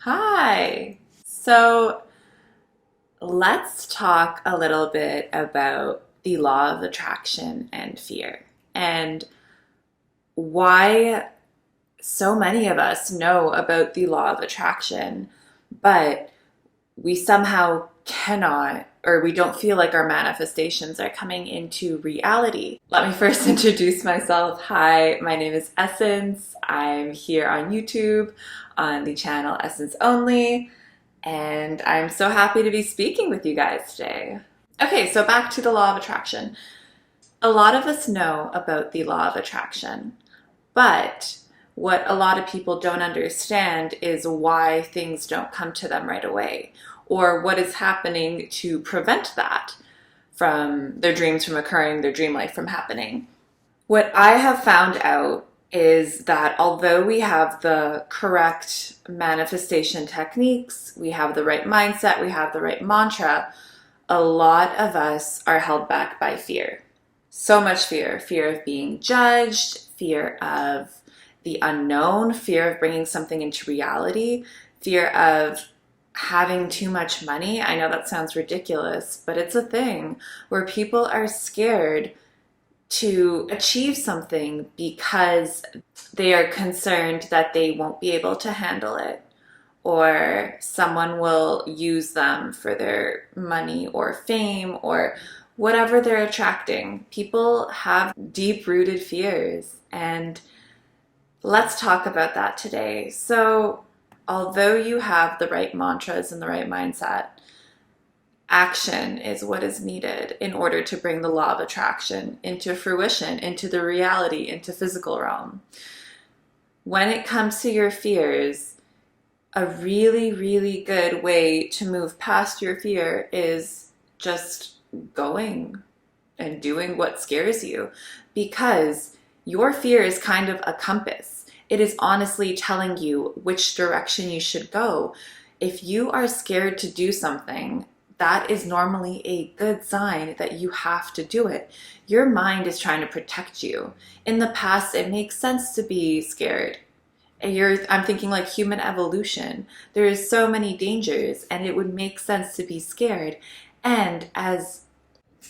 Hi. So let's talk a little bit about the law of attraction and fear and why so many of us know about the law of attraction, but we somehow cannot, or we don't feel like our manifestations are coming into reality. Let me first introduce myself. Hi, my name is Essence. I'm here on YouTube on the channel Essence Only, and I'm so happy to be speaking with you guys today. Okay, so back to the law of attraction. A lot of us know about the law of attraction, but what a lot of people don't understand is why things don't come to them right away, or what is happening to prevent that from their dreams from occurring, their dream life from happening. What I have found out is that although we have the correct manifestation techniques, we have the right mindset, we have the right mantra, a lot of us are held back by fear. So much fear. Fear of being judged, fear of the unknown, fear of bringing something into reality, fear of having too much money. I know that sounds ridiculous, but it's a thing where people are scared to achieve something because they are concerned that they won't be able to handle it, or someone will use them for their money or fame or whatever they're attracting. People have deep rooted fears, and let's talk about that today. So, although you have the right mantras and the right mindset, action is what is needed in order to bring the law of attraction into fruition, into the reality, into physical realm. When it comes to your fears, a really, really good way to move past your fear is just going and doing what scares you, because your fear is kind of a compass. It is honestly telling you which direction you should go. If you are scared to do something, that is normally a good sign that you have to do it. Your mind is trying to protect you. In the past, it makes sense to be scared. I'm thinking like human evolution. There is so many dangers, and it would make sense to be scared. And as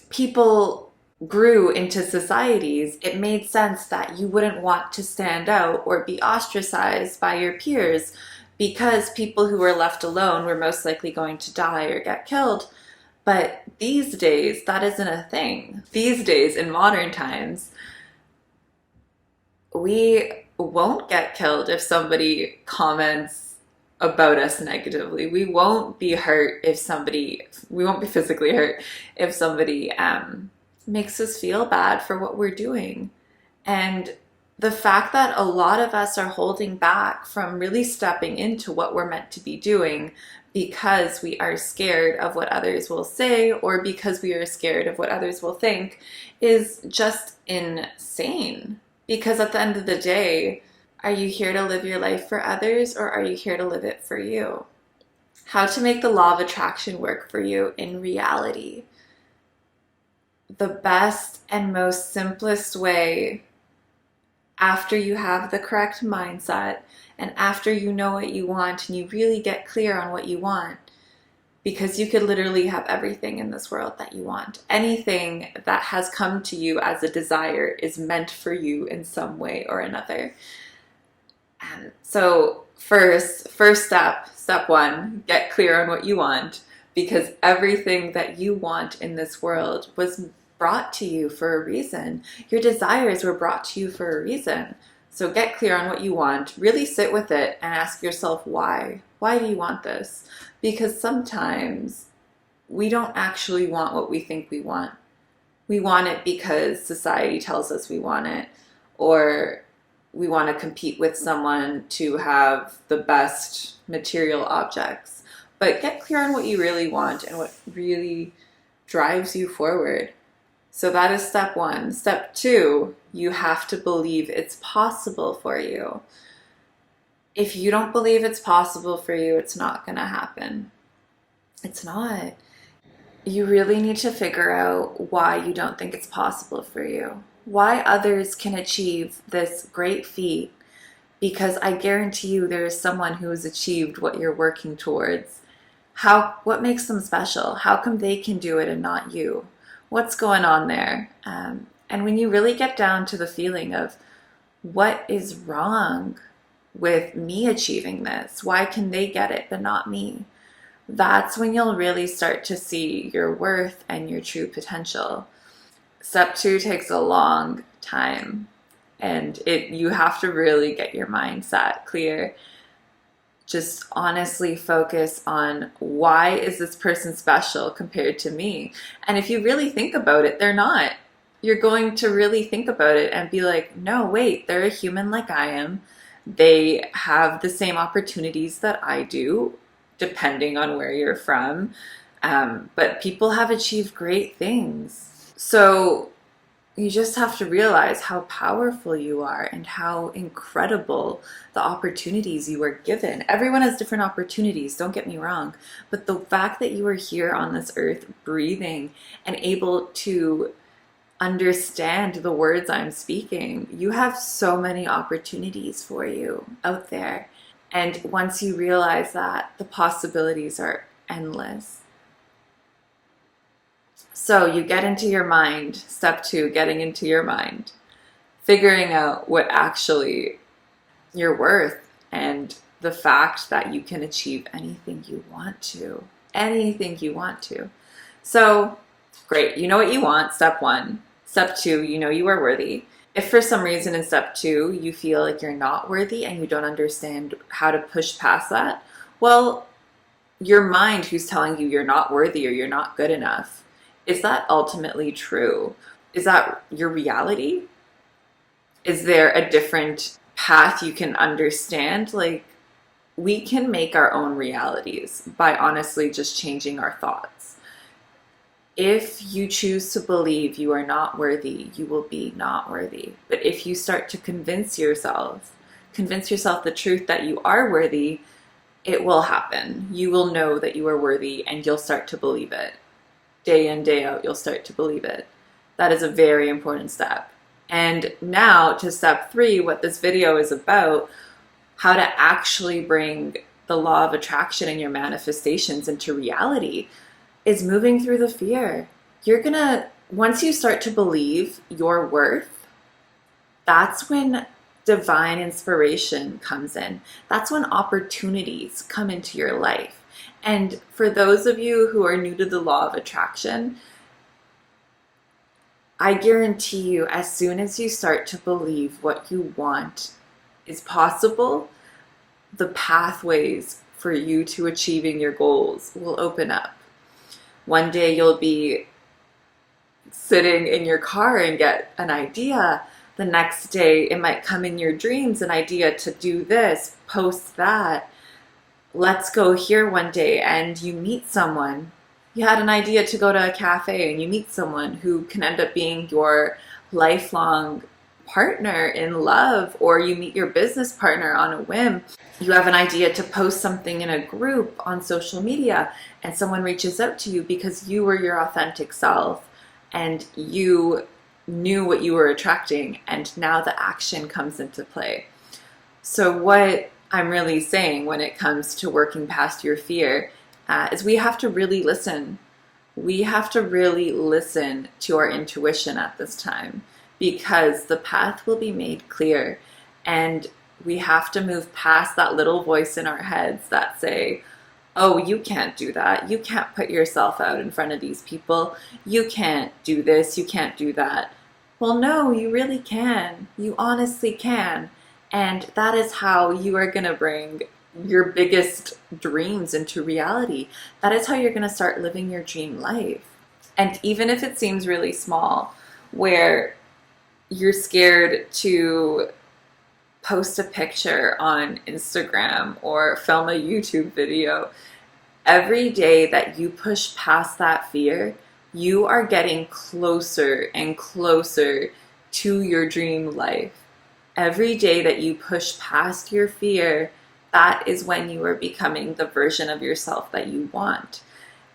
people grew into societies, it made sense that you wouldn't want to stand out or be ostracized by your peers, because people who were left alone were most likely going to die or get killed. But these days, that isn't a thing. These days, in modern times, we won't get killed if somebody comments about us negatively. We won't be hurt if we won't be physically hurt if somebody makes us feel bad for what we're doing. And the fact that a lot of us are holding back from really stepping into what we're meant to be doing because we are scared of what others will say, or because we are scared of what others will think, is just insane. Because at the end of the day, are you here to live your life for others, or are you here to live it for you? How to make the law of attraction work for you in reality. The best and most simplest way, after you have the correct mindset and after you know what you want and you really get clear on what you want, because you could literally have everything in this world that you want. Anything that has come to you as a desire is meant for you in some way or another. And so first step one, get clear on what you want, because everything that you want in this world was brought to you for a reason. Your desires were brought to you for a reason. So get clear on what you want, really sit with it and ask yourself why. Why do you want this? Because sometimes we don't actually want what we think we want. We want it because society tells us we want it, or we want to compete with someone to have the best material objects. But get clear on what you really want and what really drives you forward. So that is step one. Step two, you have to believe it's possible for you. If you don't believe it's possible for you, it's not going to happen. It's not. You really need to figure out why you don't think it's possible for you. Why others can achieve this great feat because I guarantee you there is someone who has achieved what you're working towards. What makes them special? How come they can do it and not you? What's going on there? And when you really get down to the feeling of what is wrong with me achieving this? Why can they get it but not me? That's when you'll really start to see your worth and your true potential. Step 2 takes a long time, and you have to really get your mindset clear. Just honestly focus on, why is this person special compared to me? And if you really think about it, they're not. You're going to really think about it and be like, no, wait, they're a human like I am. They have the same opportunities that I do, depending on where you're from. But people have achieved great things. So you just have to realize how powerful you are and how incredible the opportunities you are given. Everyone has different opportunities, don't get me wrong. But the fact that you are here on this earth, breathing and able to understand the words I'm speaking, you have so many opportunities for you out there. And once you realize that, the possibilities are endless. So you get into your mind. Step 2, getting into your mind. Figuring out what actually you're worth, and the fact that you can achieve anything you want to. Anything you want to. So, great. You know what you want, step 1. Step 2, you know you are worthy. If for some reason in step 2 you feel like you're not worthy and you don't understand how to push past that, well, your mind who's telling you you're not worthy or you're not good enough, is that ultimately true? Is that your reality? Is there a different path you can understand? Like, we can make our own realities by honestly just changing our thoughts. If you choose to believe you are not worthy, you will be not worthy. But if you start to convince yourself the truth that you are worthy, it will happen. You will know that you are worthy and you'll start to believe it. Day in, day out, you'll start to believe it. That is a very important step. And now to step 3, what this video is about, how to actually bring the law of attraction and your manifestations into reality, is moving through the fear. Once you start to believe your worth, that's when divine inspiration comes in. That's when opportunities come into your life. And for those of you who are new to the law of attraction, I guarantee you, as soon as you start to believe what you want is possible, the pathways for you to achieving your goals will open up. One day you'll be sitting in your car and get an idea. The next day it might come in your dreams, an idea to do this, post that. Let's go here one day and you meet someone. You had an idea to go to a cafe and you meet someone who can end up being your lifelong partner in love, or you meet your business partner on a whim. You have an idea to post something in a group on social media and someone reaches out to you because you were your authentic self and you knew what you were attracting, and now the action comes into play. So what I'm really saying when it comes to working past your fear is we have to really listen. We have to really listen to our intuition at this time, because the path will be made clear, and we have to move past that little voice in our heads that say, oh, you can't do that. You can't put yourself out in front of these people. You can't do this. You can't do that. Well, no, you really can. You honestly can. And that is how you are going to bring your biggest dreams into reality. That is how you're going to start living your dream life. And even if it seems really small, where you're scared to post a picture on Instagram or film a YouTube video, every day that you push past that fear, you are getting closer and closer to your dream life. Every day that you push past your fear, that is when you are becoming the version of yourself that you want.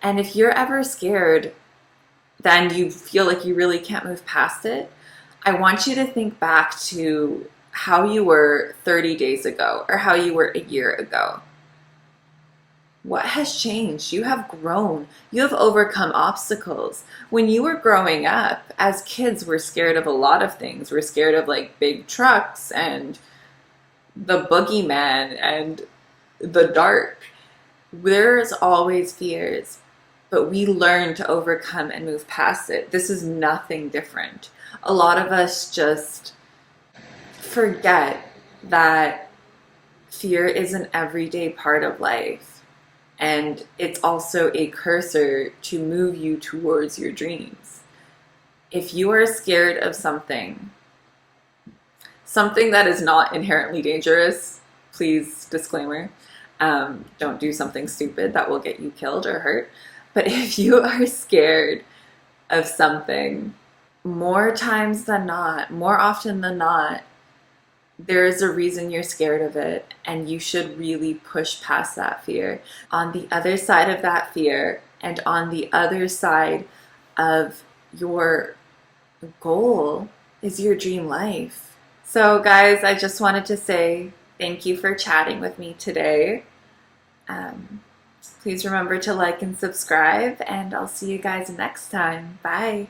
And if you're ever scared, then you feel like you really can't move past it, I want you to think back to how you were 30 days ago or how you were a year ago. What has changed? You have grown. You have overcome obstacles. When you were growing up, as kids, we're scared of a lot of things. We're scared of like big trucks and the boogeyman and the dark. There's always fears, but we learn to overcome and move past it. This is nothing different. A lot of us just forget that fear is an everyday part of life, and it's also a cursor to move you towards your dreams. If you are scared of something that is not inherently dangerous, please disclaimer, don't do something stupid that will get you killed or hurt. But if you are scared of something, more times than not, more often than not, there is a reason you're scared of it, and you should really push past that fear. On the other side of that fear, and on the other side of your goal, is your dream life. So, guys, I just wanted to say thank you for chatting with me today. Please remember to like and subscribe, and I'll see you guys next time. Bye.